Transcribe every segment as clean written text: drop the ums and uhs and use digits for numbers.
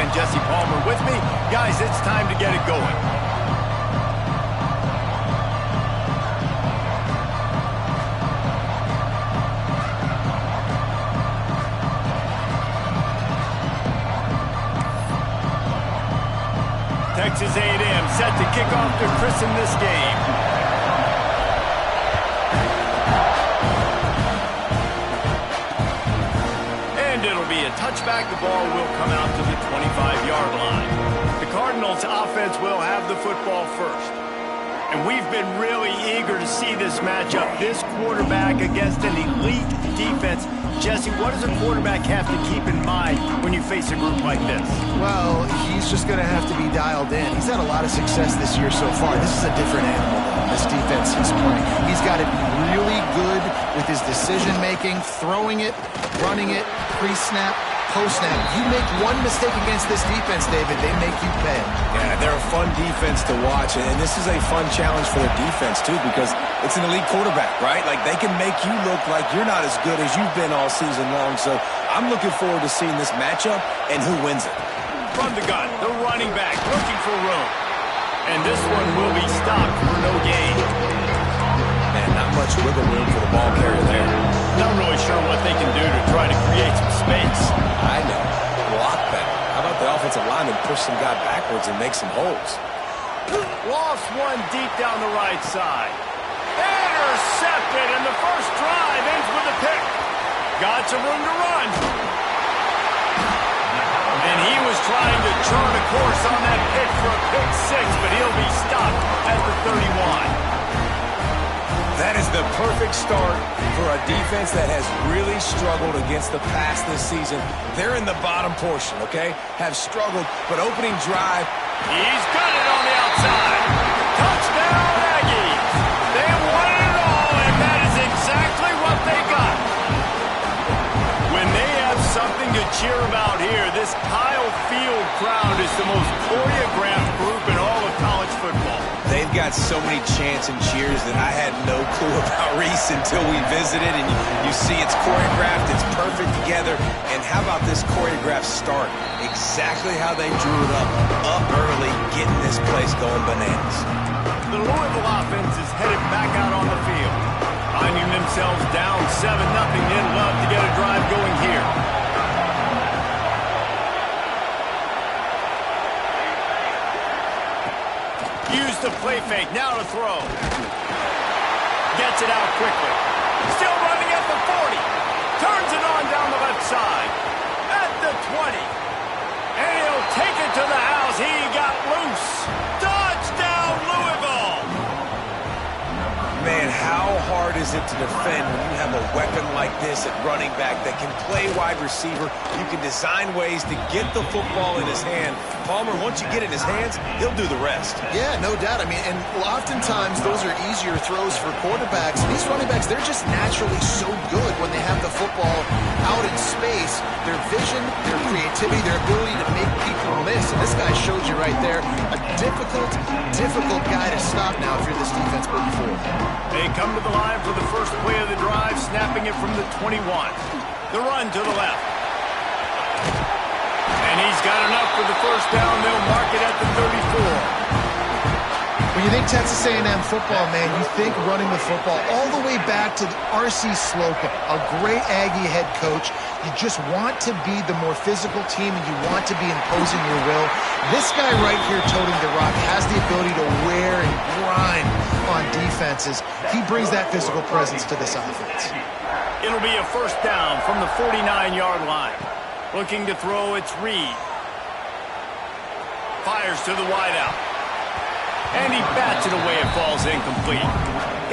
fan Jesse Palmer with me. Guys, it's time to get it going. Texas A&M set to kick off to christen this game. And it'll be a touchback. The ball will come out to the 25-yard line. The Cardinals offense will have the football first. And we've been really eager to see this matchup. This quarterback against an elite defense. Jesse, what does a quarterback have to keep in mind when you face a group like this? Well, he's just going to have to be dialed in. He's had a lot of success this year so far. This is a different animal than this defense he's playing. He's got to be really good with his decision-making, throwing it, running it, pre-snap, post-snap. You make one mistake against this defense, David, they make you pay. Yeah, they're a fun defense to watch, and this is a fun challenge for their defense, too, because it's an elite quarterback, right? Like, they can make you look like you're not as good as you've been all season long, so I'm looking forward to seeing this matchup and who wins it. From the gun, the running back looking for room. And this one will be stopped for no gain. Man, not much wiggle room for the ball carrier there. Not really sure what they can do to try to create some space. I know. Block better. How about the offensive lineman push some guy backwards and make some holes? Lost one deep down the right side. Intercepted, and the first drive ends with a pick. Got some room to run. And he was trying to chart a course on that pitch for a pick six, but he'll be stopped at the 31. That is the perfect start for a defense that has really struggled against the pass this season. They're in the bottom portion, okay? Have struggled, but opening drive. He's got it on the outside. Touchdown, Aggies. They wanted it all, and that is exactly what they got. When they have something to cheer about here, this Kyle Field crowd is the most choreographed group in all of college football. They've got so many chants and cheers that I had no clue about Reese until we visited, and you see it's choreographed, it's perfect together. And how about this choreographed start? Exactly how they drew it up early, getting this place going bananas. The Louisville offense is headed back out on the field. Finding themselves down 7-0, they'd love to get a drive going here. Use the play fake, now to throw. Gets it out quickly. Still running at the 40. Turns it on down the left side. At the 20. And he'll take it to the house. He got loose. Touchdown, Louisville! Man, how hard is it to defend when you have a weapon like this at running back that can play wide receiver? You can design ways to get the football in his hand. Palmer, once you get it in his hands, he'll do the rest. Yeah, no doubt. I mean, and oftentimes those are easier throws for quarterbacks. These running backs, they're just naturally so good when they have the football out in space. Their vision, their creativity, their ability to make people miss. And this guy showed you right there, a difficult guy to stop now if you're this defense moving forward. They come to the line for the first play of the drive, snapping it from the 21. The run to the left. And he's got enough for the first down. They'll mark it at the 34. When you think Texas A&M football, man, you think running the football all the way back to R.C. Slocum, a great Aggie head coach. You just want to be the more physical team, and you want to be imposing your will. This guy right here toting the rock has the ability to wear and grind on defenses. He brings that physical presence to this offense. It'll be a first down from the 49-yard line. Looking to throw, it's Reed. Fires to the wideout. And he bats it away. It falls incomplete.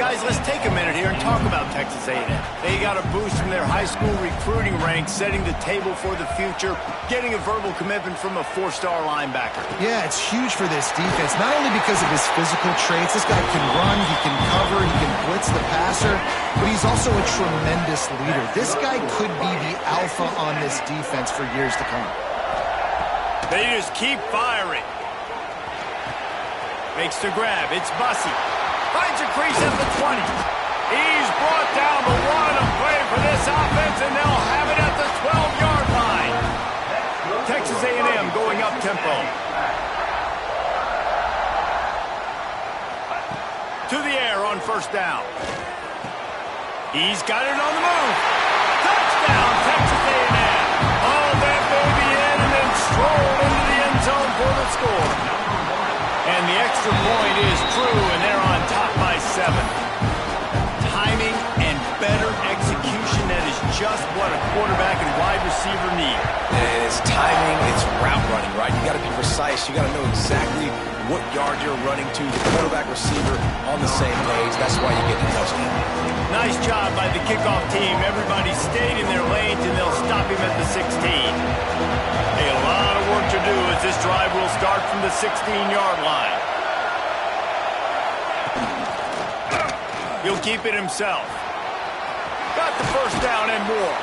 Guys, let's take a minute here and talk about Texas A&M. They got a boost from their high school recruiting ranks, setting the table for the future, getting a verbal commitment from a 4-star linebacker. Yeah, it's huge for this defense, not only because of his physical traits. This guy can run, he can cover, he can blitz the passer, but he's also a tremendous leader. This guy could be the alpha on this defense for years to come. They just keep firing. Makes the grab. It's Bussey. Finds a crease at the 20. He's brought down, but what a play for this offense, and they'll have it at the 12-yard line. Texas A&M A&M going up-tempo. To the air on first down. He's got it on the move. Touchdown, Texas A&M. All that baby in and then strolled into the end zone for the score. And the extra point is true, and they're on top by 7. Timing and better execution, that is just what a quarterback and wide receiver need. And it's timing, it's route running, right? You got to be precise. You got to know exactly what yard you're running to. The quarterback receiver on the same page. That's why you get the touchdown. Nice job by the kickoff team. Everybody stayed in their lanes, and they'll stop him at the 16. A lot of work to do as this drive will start from the 16-yard line. He'll keep it himself. Got the first down and more.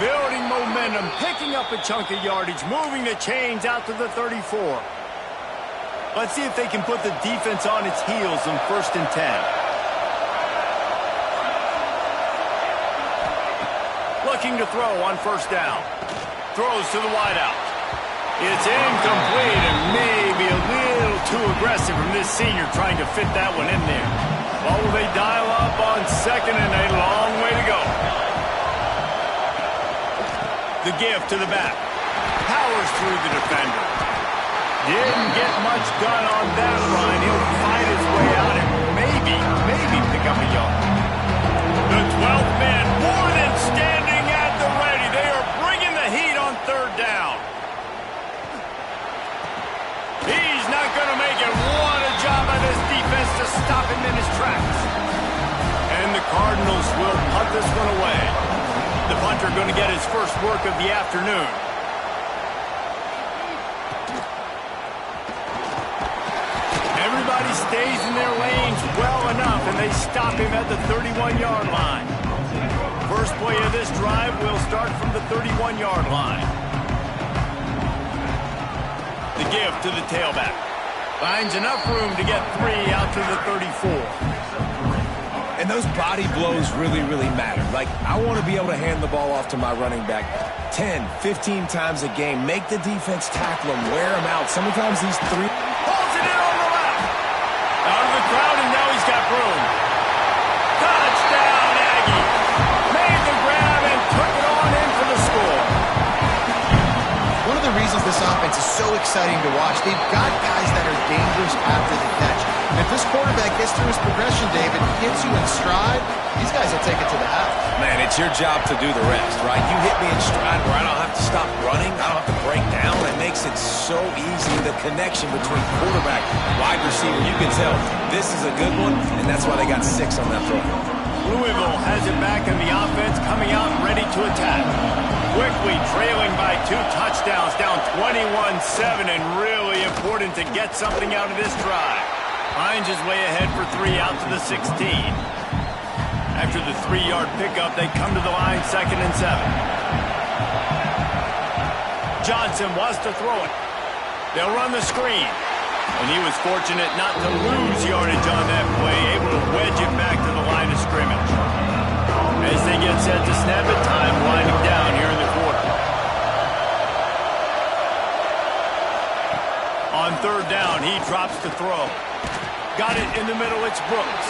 Building momentum, picking up a chunk of yardage, moving the chains out to the 34. Let's see if they can put the defense on its heels in 1st and 10. Looking to throw on first down. Throws to the wideout. It's incomplete and maybe a little too aggressive from this senior trying to fit that one in there. Well, will they dial up on 2nd and a long way to go? The give to the back. Powers through the defender. Didn't get much done on that run. He'll fight his way out and maybe pick up a yard. The 12th man more than standing at the ready. They are bringing the heat on 3rd down. He's not going to make it. What a job by this defense to stop him in his tracks. And the Cardinals will punt this one away. The punter going to get his first work of the afternoon. Everybody stays in their lanes well enough, and they stop him at the 31-yard line. First play of this drive will start from the 31-yard line. The give to the tailback. Finds enough room to get 3 out to the 34. And those body blows really matter. Like, I want to be able to hand the ball off to my running back 10, 15 times a game. Make the defense tackle him, wear him out. Sometimes these 3... Pulls it in on the left. Out of the crowd, and now he's got room. Touchdown, Aggie. Made the grab and took it on in for the score. One of the reasons this offense is so exciting to watch, they've got guys that are dangerous after the catch. And if this quarterback gets through his progression, David, hits you in stride, these guys will take it to the house. Man, it's your job to do the rest, right? You hit me in stride where I don't have to stop running. I don't have to break down. It makes it so easy, the connection between quarterback and wide receiver. You can tell this is a good one, and that's why they got 6 on that throw. Louisville has it back in the offense, coming out ready to attack. Quickly trailing by 2 touchdowns, down 21-7, and really important to get something out of this drive. Finds his way ahead for 3 out to the 16. After the 3-yard pickup, they come to the line 2nd and 7. Johnson wants to throw it. They'll run the screen. And he was fortunate not to lose yardage on that play, able to wedge it back to the line of scrimmage. As they get set to snap it, time winding down here in the quarter. On 3rd down, he drops to throw. Got it in the middle, it's Brooks.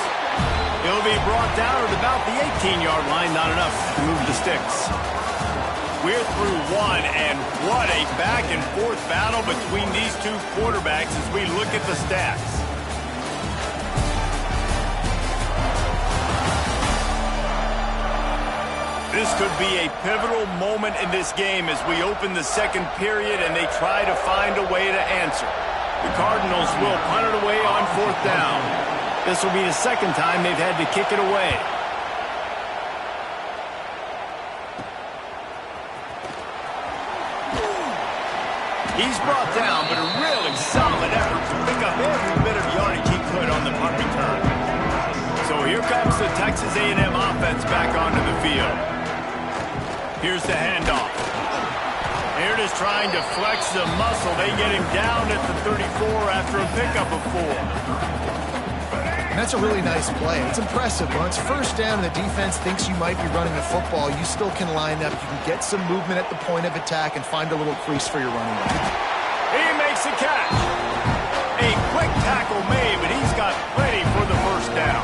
He'll be brought down at about the 18-yard line, not enough to move the sticks. We're through 1, and what a back-and-forth battle between these 2 quarterbacks as we look at the stats. This could be a pivotal moment in this game as we open the 2nd period and they try to find a way to answer. The Cardinals will punt it away on 4th down. This will be the 2nd time they've had to kick it away. He's brought down, but a really solid effort to pick up every bit of yardage he could on the punt return. So here comes the Texas A&M offense back onto the field. Here's the handoff. Here it is trying to flex the muscle. They get him down at the 34 after a pickup of 4. And that's a really nice play. It's impressive. When it's first down and the defense thinks you might be running the football, you still can line up. You can get some movement at the point of attack and find a little crease for your running back. He makes a catch. A quick tackle made, but he's got plenty for the first down.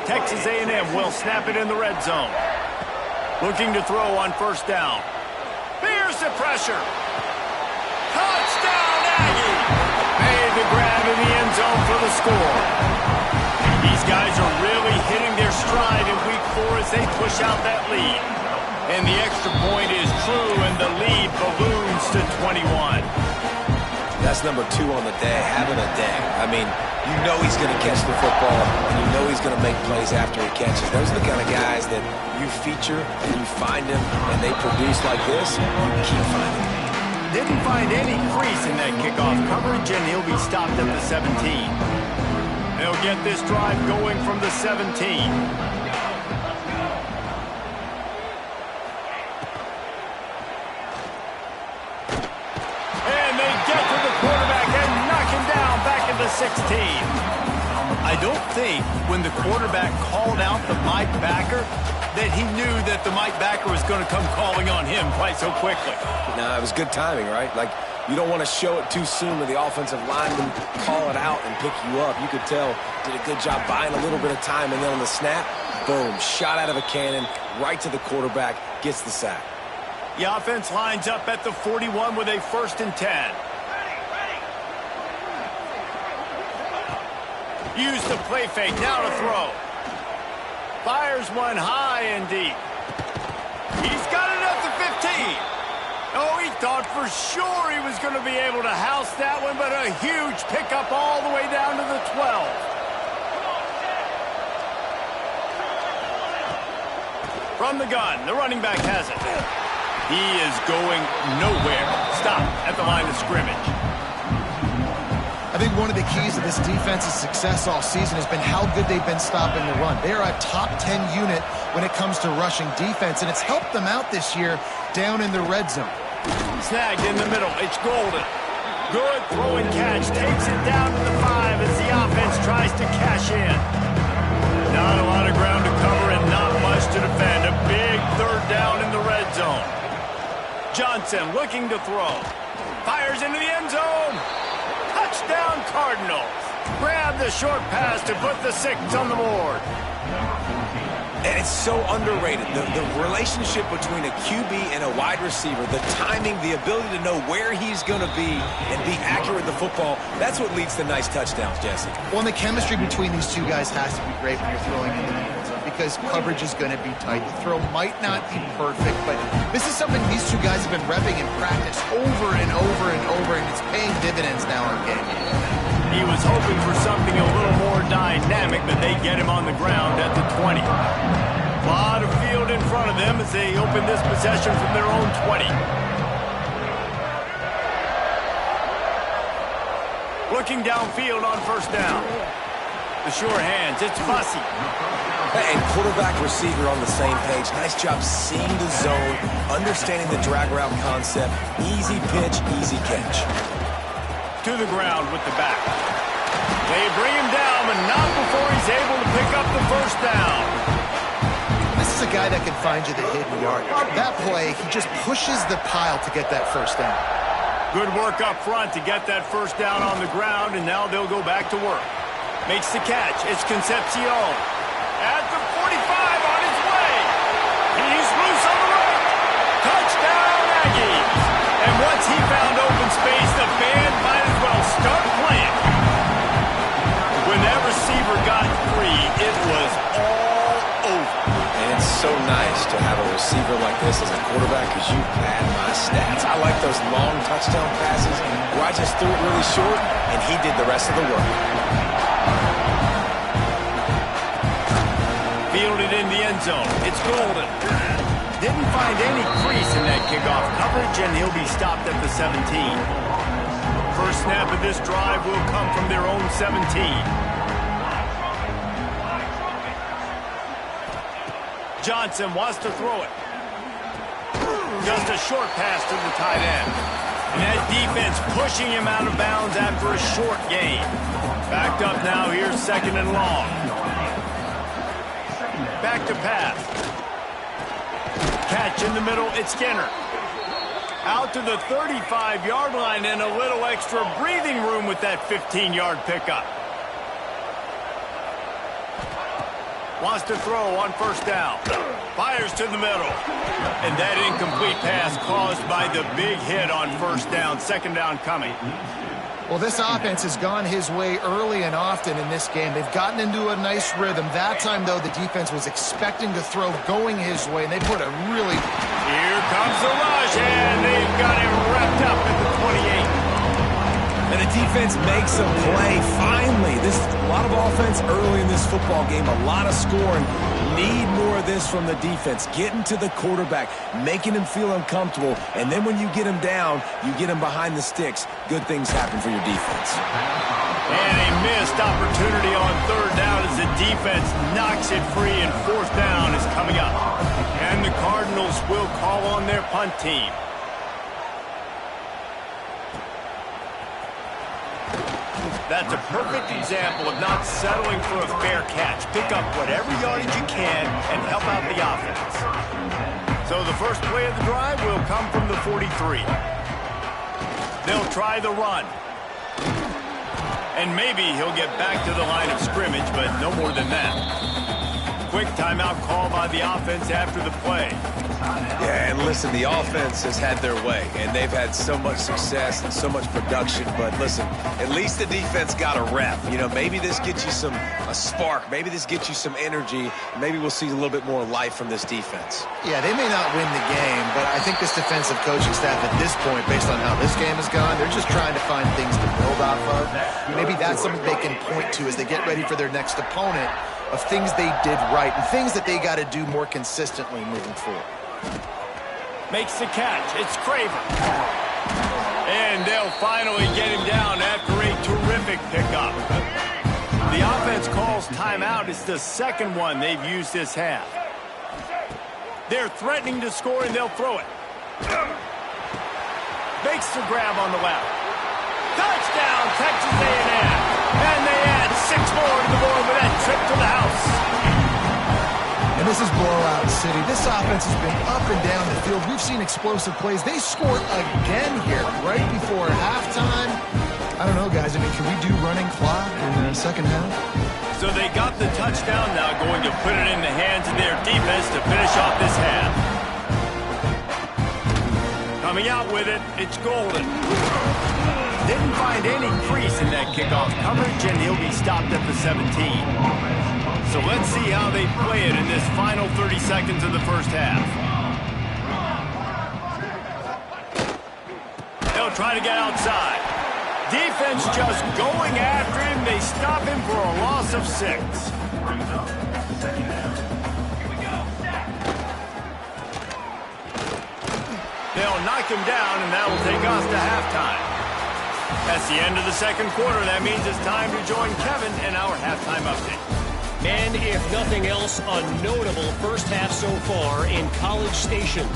Texas A&M will snap it in the red zone. Looking to throw on first down. Fears the pressure. Touchdown, Aggie! Made the grab in the end zone for the score. These guys are really hitting their stride in week 4 as they push out that lead. And the extra point is true, and the lead balloons to 21. That's number 2 on the day, having a day. I mean, you know he's going to catch the football, and you know he's going to make plays after he catches. Those are the kind of guys that you feature and you find them, and they produce like this, you keep finding them. Didn't find any crease in that kickoff coverage, and he'll be stopped at the 17. They'll get this drive going from the 17. And they get to the quarterback and knock him down back at the 16. I don't think when the quarterback called out the Mike backer that he knew that the Mike backer was going to come calling on him quite so quickly. No, it was good timing, right? Like, you don't want to show it too soon when the offensive lineman call it out and pick you up. You could tell, did a good job buying a little bit of time, and then on the snap, boom, shot out of a cannon, right to the quarterback, gets the sack. The offense lines up at the 41 with a 1st and 10. Use the play fake, now to throw. Fires one high and deep. He's got it at the 15. Oh, he thought for sure he was going to be able to house that one, but a huge pickup all the way down to the 12. From the gun, the running back has it. He is going nowhere. Stop at the line of scrimmage. I think one of the keys to this defense's success all season has been how good they've been stopping the run. They are a top 10 unit when it comes to rushing defense, and it's helped them out this year down in the red zone. Snagged in the middle. It's Golden. Good throw and catch. Takes it down to the 5 as the offense tries to cash in. Not a lot of ground to cover and not much to defend. A big 3rd down in the red zone. Johnson looking to throw. Fires into the end zone. Touchdown Cardinals. Grab the short pass to put the 6 on the board. And it's so underrated. The relationship between a QB and a wide receiver, the timing, the ability to know where he's going to be and be accurate with the football, that's what leads to nice touchdowns, Jesse. Well, and the chemistry between these two guys has to be great when you're throwing into the end zone because coverage is going to be tight. The throw might not be perfect, but this is something these two guys have been repping in practice over and over and over, and it's paying dividends now in game. He was hoping for something a little more dynamic, but they get him on the ground at the 20. A lot of field in front of them as they open this possession from their own 20. Looking downfield on first down. The sure hands, it's Bussey. And quarterback receiver on the same page. Nice job seeing the zone, understanding the drag route concept. Easy pitch, easy catch. To the ground with the back. They bring him down, but not before he's able to pick up the first down. This is a guy that can find you the hidden yardage. That play, he just pushes the pile to get that first down. Good work up front to get that first down on the ground, and now they'll go back to work. Makes the catch. It's Concepcion. At the 45 on his way. He's loose on the right. Touchdown, Aggies. And once he found open space, the band might as well start playing. When that receiver got free, it was all over. And it's so nice to have a receiver like this as a quarterback because you pad my stats. I like those long touchdown passes where I just threw it really short and he did the rest of the work. Fielded in the end zone. It's Golden. Didn't find any crease in that kickoff coverage, and he'll be stopped at the 17. First snap of this drive will come from their own 17. Johnson wants to throw it. Just a short pass to the tight end. And that defense pushing him out of bounds after a short gain. Backed up now, here's 2nd and long. Back to pass. Catch in the middle, it's Skinner. Out to the 35-yard line and a little extra breathing room with that 15-yard pickup. Wants to throw on 1st down. Fires to the middle. And that incomplete pass caused by the big hit on 1st down. 2nd down coming. Well, this offense has gone his way early and often in this game. They've gotten into a nice rhythm. That time, though, the defense was expecting to throw going his way, and they put a really... Here comes the rush, and they've got him wrapped up at the 28. And the defense makes a play. Finally, this is a lot of offense early in this football game, a lot of scoring. Need more of this from the defense. Getting to the quarterback, making him feel uncomfortable, and then when you get him down, you get him behind the sticks. Good things happen for your defense. And a missed opportunity on 3rd down as the defense knocks it free, and 4th down is coming up. And the Cardinals will call on their punt team. That's a perfect example of not settling for a fair catch. Pick up whatever yardage you can and help out the offense. So the first play of the drive will come from the 43. They'll try the run. And maybe he'll get back to the line of scrimmage, but no more than that. Quick timeout call by the offense after the play. Yeah, and listen, the offense has had their way, and they've had so much success and so much production. But listen, at least the defense got a rep. You know, maybe this gets you a spark. Maybe this gets you some energy. Maybe we'll see a little bit more life from this defense. Yeah, they may not win the game, but I think this defensive coaching staff at this point, based on how this game has gone, they're just trying to find things to build off of. Maybe that's something they can point to as they get ready for their next opponent, of things they did right and things that they got to do more consistently moving forward. Makes the catch. It's Craven. And they'll finally get him down after a terrific pickup. The offense calls timeout. It's the 2nd one they've used this half. They're threatening to score, and they'll throw it. Makes the grab on the left. Touchdown, Texas A&M. And they add 6 more to the board with that trip to the house. And this is blowout city. This offense has been up and down the field. We've seen explosive plays. They scored again here right before halftime. I don't know, guys. I mean, can we do running clock in the 2nd half? So they got the touchdown, now going to put it in the hands of their defense to finish off this half. Coming out with it, it's Golden. Didn't find any crease in that kickoff coverage, and he'll be stopped at the 17. So let's see how they play it in this final 30 seconds of the first half. They'll try to get outside. Defense just going after him. They stop him for a loss of 6. They'll knock him down, and that will take us to halftime. That's the end of the 2nd quarter. That means it's time to join Kevin in our halftime update. And if nothing else, a notable first half so far in College Station.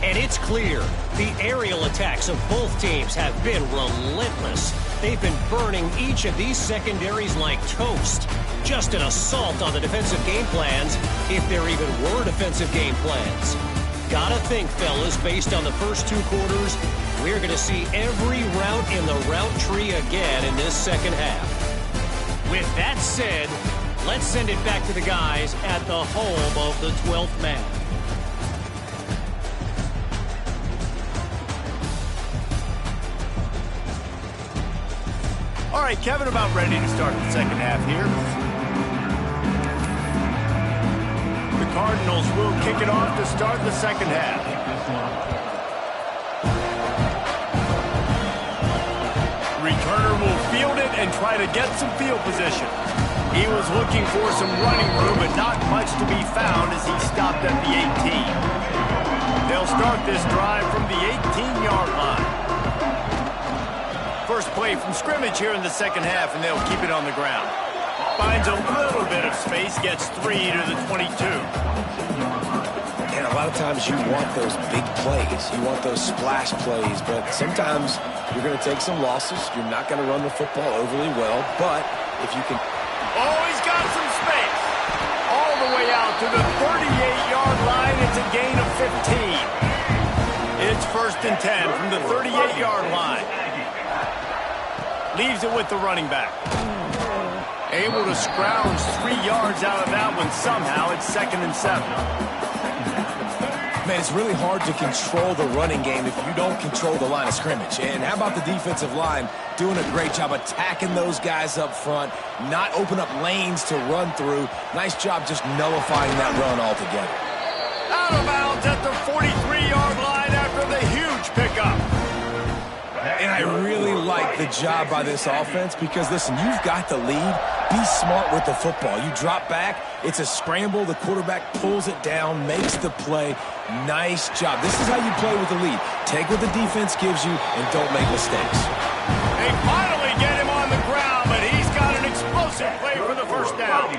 And it's clear the aerial attacks of both teams have been relentless. They've been burning each of these secondaries like toast. Just an assault on the defensive game plans, if there even were defensive game plans. Gotta think, fellas, based on the first 2 quarters, we're going to see every route in the route tree again in this 2nd half. With that said, let's send it back to the guys at the home of the 12th man. All right, Kevin, about ready to start the 2nd half here. The Cardinals will kick it off to start the 2nd half. Returner will field it and try to get some field position. He was looking for some running room, but not much to be found as he stopped at the 18. They'll start this drive from the 18-yard line. First play from scrimmage here in the 2nd half, and they'll keep it on the ground. Finds a little bit of space, gets 3 to the 22. And a A lot of times you want those big plays. You want those splash plays, but sometimes you're going to take some losses. You're not going to run the football overly well, but if you can... Oh, he's got some space. All the way out to the 38-yard line. It's a gain of 15. It's 1st and 10 from the 38-yard line. Leaves it with the running back. Able to scrounge 3 yards out of that one somehow. It's 2nd and 7. Man, it's really hard to control the running game if you don't control the line of scrimmage. And how about the defensive line doing a great job attacking those guys up front, not open up lanes to run through. Nice job just nullifying that run altogether. Out of bounds at the 43-yard line after the huge pickup. And I really like the job by this offense because, listen, you've got the lead. Be smart with the football. You drop back, it's a scramble. The quarterback pulls it down, makes the play. Nice job. This is how you play with the lead. Take what the defense gives you and don't make mistakes. They finally get him on the ground, but he's got an explosive play for the first down.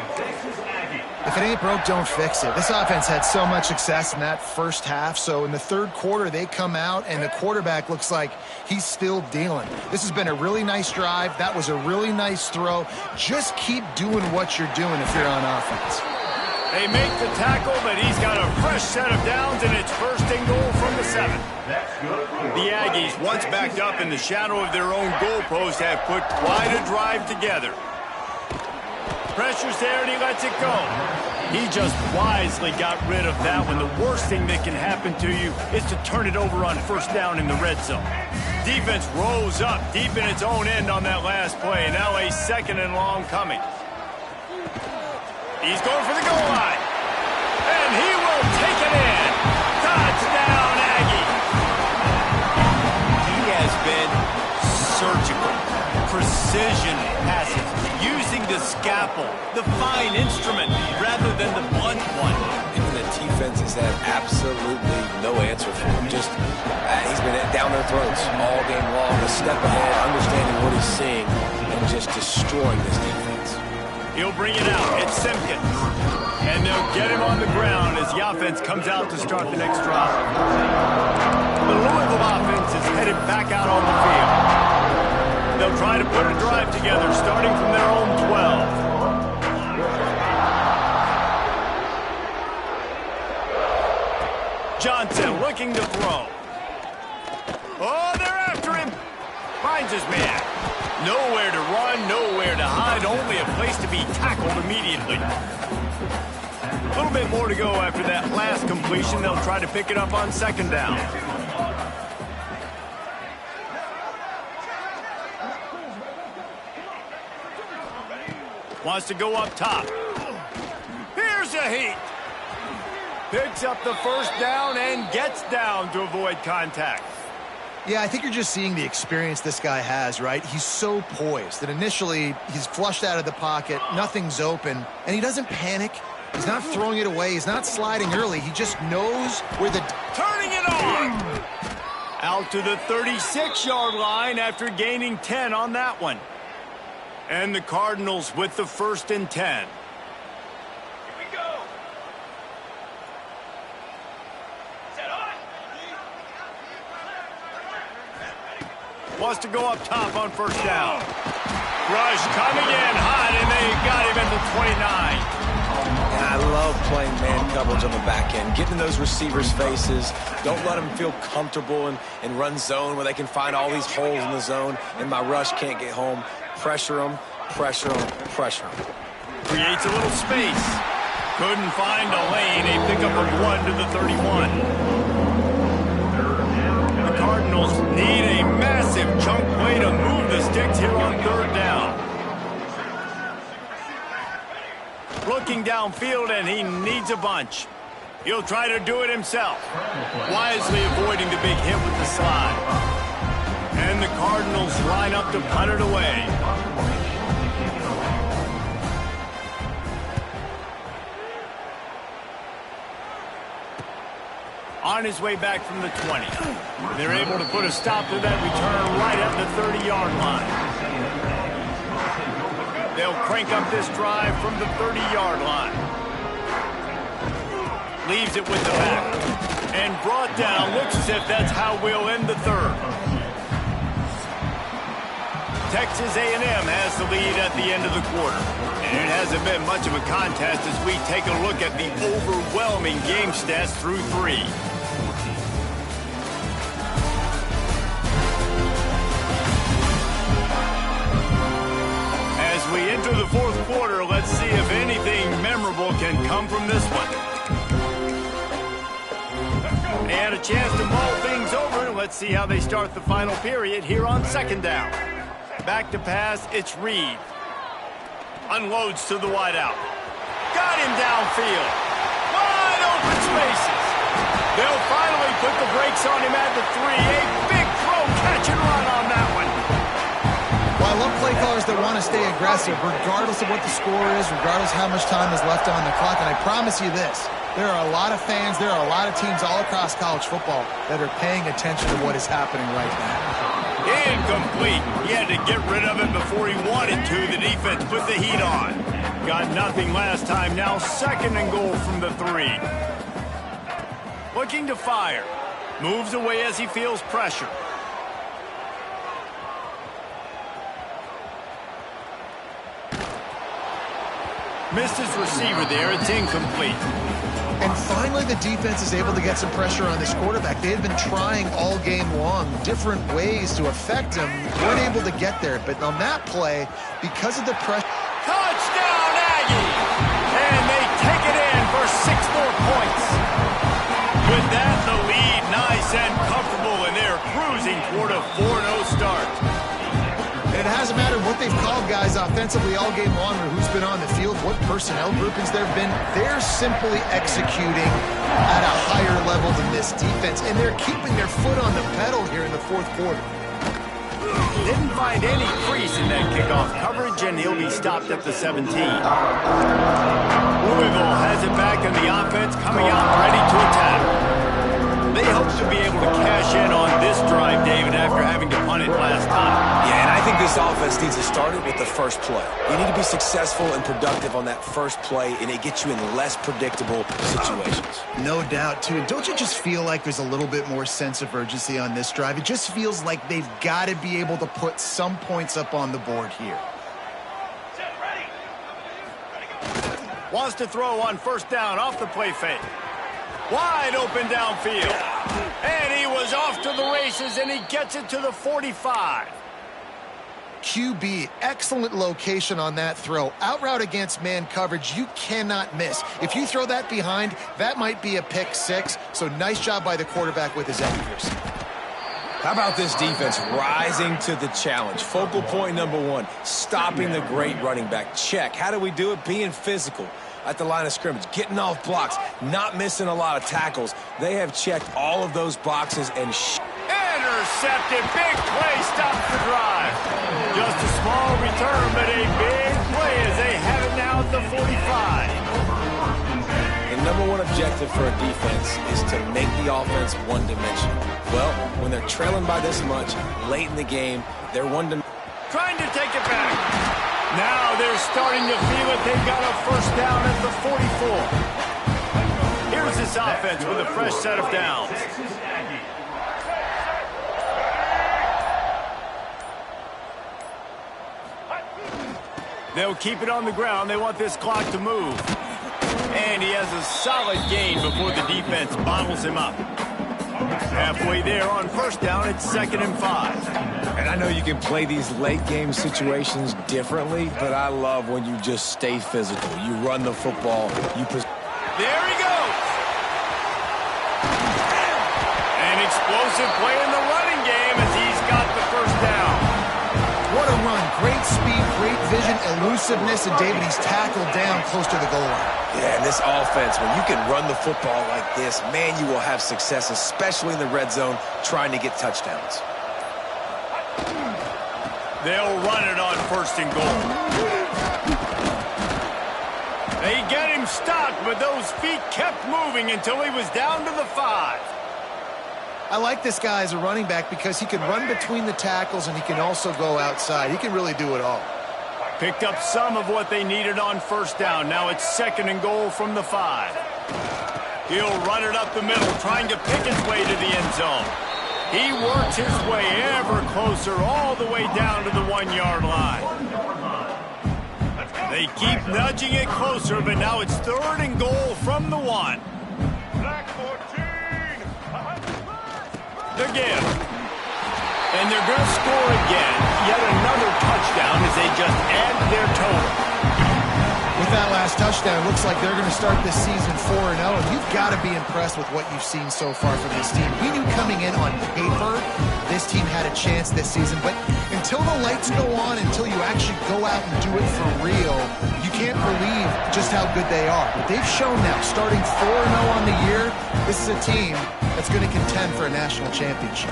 If it ain't broke, don't fix it. This offense had so much success in that first half, so in the third quarter, they come out, and the quarterback looks like he's still dealing. This has been a really nice drive. That was a really nice throw. Just keep doing what you're doing if you're on offense. They make the tackle, but he's got a fresh set of downs, and it's 1st and goal from the 7. The Aggies, once backed up in the shadow of their own goalpost, have put quite a drive together. Pressure's there, and he lets it go. He just wisely got rid of that one. The worst thing that can happen to you is to turn it over on 1st down in the red zone. Defense rose up deep in its own end on that last play. Now a 2nd and long coming. He's going for the goal line. And he will take it in. Touchdown, Aggie. He has been surgical. Precision passes. Using the scalpel, the fine instrument, rather than the blunt one. And the defense has had absolutely no answer for him. Just, he's been down their throats all game long. A step ahead, understanding what he's seeing, and just destroying this defense. He'll bring it out. It's Simpkins. And they'll get him on the ground as the offense comes out to start the next drive. The Louisville offense is headed back out on the field. They'll try to put a drive together, starting from their own 12. Johnson looking to throw. Oh, they're after him. Finds his man. Nowhere to run, nowhere to hide, only a place to be tackled immediately. A little bit more to go after that last completion. They'll try to pick it up on 2nd down. Wants to go up top. Here's a heat. Picks up the 1st down and gets down to avoid contact. Yeah, I think you're just seeing the experience this guy has, right? He's so poised that initially he's flushed out of the pocket, nothing's open, and he doesn't panic. He's not throwing it away. He's not sliding early. He just knows where the... Turning it on! Out to the 36-yard line after gaining 10 on that one. And the Cardinals with the 1st and 10. Here we go. Set on. Wants to go up top on 1st down. Rush coming in hot, and they got him at the 29. And I love playing man coverage on the back end, getting in those receivers' faces. Don't let them feel comfortable in run zone where they can find all these holes in the zone, and my rush can't get home. Pressure them, pressure them, pressure them. Creates a little space. Couldn't find a lane. A pickup of 1 to the 31. The Cardinals need a massive chunk play to move the sticks here on 3rd down. Looking downfield, and he needs a bunch. He'll try to do it himself. Wisely avoiding the big hit with the slide. And the Cardinals line up to punt it away. On his way back from the 20. They're able to put a stop to that return right at the 30-yard line. They'll crank up this drive from the 30-yard line. Leaves it with the back. And brought down. Looks as if that's how we'll end the third. Texas A&M has the lead at the end of the quarter. And it hasn't been much of a contest as we take a look at the overwhelming game stats through 3. As we enter the fourth quarter, let's see if anything memorable can come from this one. They had a chance to mull things over. Let's see how they start the final period here on second down. Back to pass, it's Reed. Unloads to the wideout. Got him downfield. Wide open spaces. They'll finally put the brakes on him at the 3. A big throw, catch and run on that one. Well, I love play callers that want to stay aggressive, regardless of what the score is, regardless of how much time is left on the clock. And I promise you this, there are a lot of fans, there are a lot of teams all across college football that are paying attention to what is happening right now. Incomplete. He had to get rid of it before he wanted to. The defense put the heat on. Got nothing last time. Now second and goal from the 3. Looking to fire. Moves away as he feels pressure. Missed his receiver there. It's incomplete. And finally, the defense is able to get some pressure on this quarterback. They had been trying all game long different ways to affect him. Weren't able to get there. But on that play, because of the pressure... Touchdown, Aggie! And they take it in for 6 more points. With that, the lead nice and comfortable, and they're cruising toward a 4-0 start. And it hasn't mattered what they've called guys offensively all game long or who's been on the field, what personnel groupings there have been. They're simply executing at a higher level than this defense, and they're keeping their foot on the pedal here in the fourth quarter. Didn't find any crease in that kickoff coverage, and he'll be stopped at the 17. Louisville has it back, and the offense coming out ready to attack. They hope to be able to cash in on this drive, David, after having to punt it last time. Yeah, and I think this offense needs to start it with the first play. You need to be successful and productive on that first play, and it gets you in less predictable situations. No doubt, too. And don't you just feel like there's a little bit more sense of urgency on this drive? It just feels like they've got to be able to put some points up on the board here. Wants to throw on first down off the play fake. Wide open downfield. And he was off to the races, and he gets it to the 45. QB, excellent location on that throw. Out route against man coverage, you cannot miss. If you throw that behind, that might be a pick 6. So nice job by the quarterback with his accuracy. How about this defense rising to the challenge? Focal point number 1, stopping the great running back. Check. How do we do it? Being physical at the line of scrimmage, getting off blocks, not missing a lot of tackles. They have checked all of those boxes and intercepted. Big play stops the drive. Just a small return, but a big play as they have it now at the 45. The number 1 objective for a defense is to make the offense one-dimensional. Well, when they're trailing by this much late in the game, they're one-dimensional. Trying to take it back. Now they're starting to feel it. They've got a first down at the 44. Here's this offense with a fresh set of downs. They'll keep it on the ground. They want this clock to move. And he has a solid gain before the defense bottles him up. Halfway there on first down, it's 2nd and 5. And I know you can play these late game situations differently, but I love when you just stay physical. You run the football. There he goes. An explosive play in the running game as he's got the first down. What a run. Great speed, great vision, elusiveness, and David, he's tackled down close to the goal line. Yeah, and this offense, when you can run the football like this, man, you will have success, especially in the red zone, trying to get touchdowns. They'll run it on 1st and goal. They get him stopped, but those feet kept moving until he was down to the 5. I like this guy as a running back because he can run between the tackles and he can also go outside. He can really do it all. Picked up some of what they needed on first down. Now it's 2nd and goal from the 5. He'll run it up the middle, trying to pick his way to the end zone. He works his way ever closer, all the way down to the 1-yard line. They keep nudging it closer, but now it's 3rd and goal from the 1. The give. And they're going to score again. Yet another touchdown as they just add to their total. With that last touchdown, it looks like they're going to start this season 4-0. And you've got to be impressed with what you've seen so far from this team. We knew coming in on paper, this team had a chance this season. But until the lights go on, until you actually go out and do it for real, you can't believe just how good they are. But they've shown now, starting 4-0 on the year, this is a team that's going to contend for a national championship.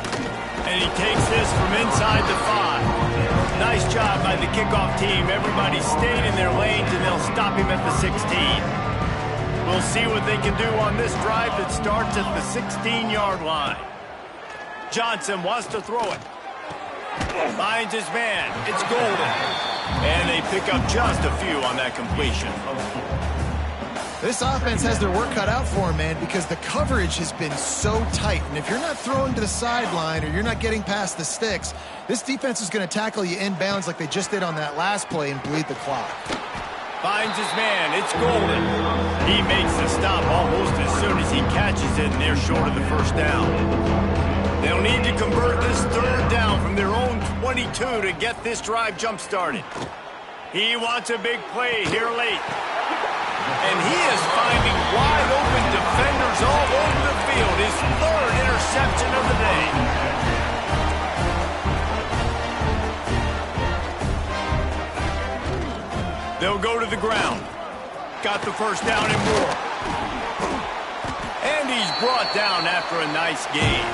And he takes this from inside the 5. Nice job by the kickoff team. Everybody stayed in their lanes, and they'll stop him at the 16. We'll see what they can do on this drive that starts at the 16-yard line. Johnson wants to throw it. Finds his man. It's Golden. And they pick up just a few on that completion. This offense has their work cut out for them, man, because the coverage has been so tight. And if you're not throwing to the sideline or you're not getting past the sticks, this defense is going to tackle you inbounds like they just did on that last play and bleed the clock. Finds his man. It's Golden. He makes the stop almost as soon as he catches it, and they're short of the 1st down. They'll need to convert this 3rd down from their own 22 to get this drive jump-started. He wants a big play here late. And he is finding wide-open defenders all over the field. His 3rd interception of the day. They'll go to the ground. Got the 1st down and more. And he's brought down after a nice gain.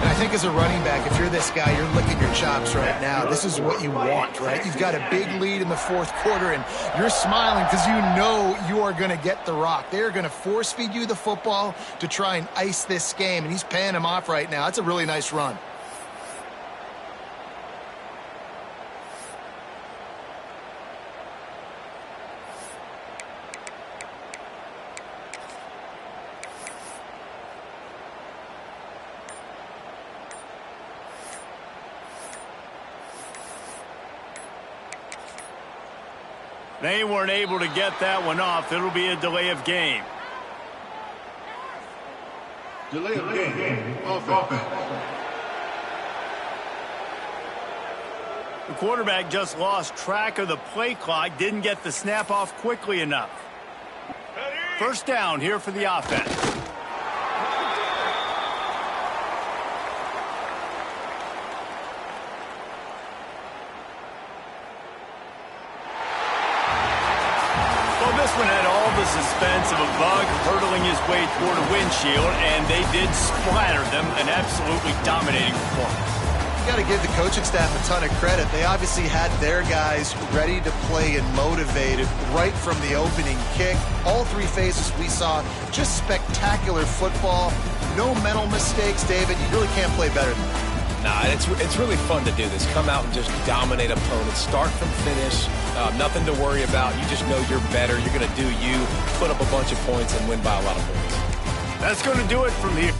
And I think as a running back, if you're this guy, you're licking your chops right now. This is what you want, right? You've got a big lead in the 4th quarter, and you're smiling because you know you are going to get the rock. They're going to force-feed you the football to try and ice this game, and he's paying him off right now. That's a really nice run. They weren't able to get that one off. It'll be a delay of game. Delay of game. Offense. The quarterback just lost track of the play clock, didn't get the snap off quickly enough. 1st down here for the offense. This one had all the suspense of a bug hurtling his way toward a windshield, and they did splatter them. An absolutely dominating performance. You got to give the coaching staff a ton of credit. They obviously had their guys ready to play and motivated right from the opening kick. All 3 phases we saw, just spectacular football. No mental mistakes, David. You really can't play better than that. Nah, it's really fun to do this. Come out and just dominate opponents. Start from finish. Nothing to worry about. You just know you're better. You're going to do you, put up a bunch of points, and win by a lot of points. That's going to do it from here.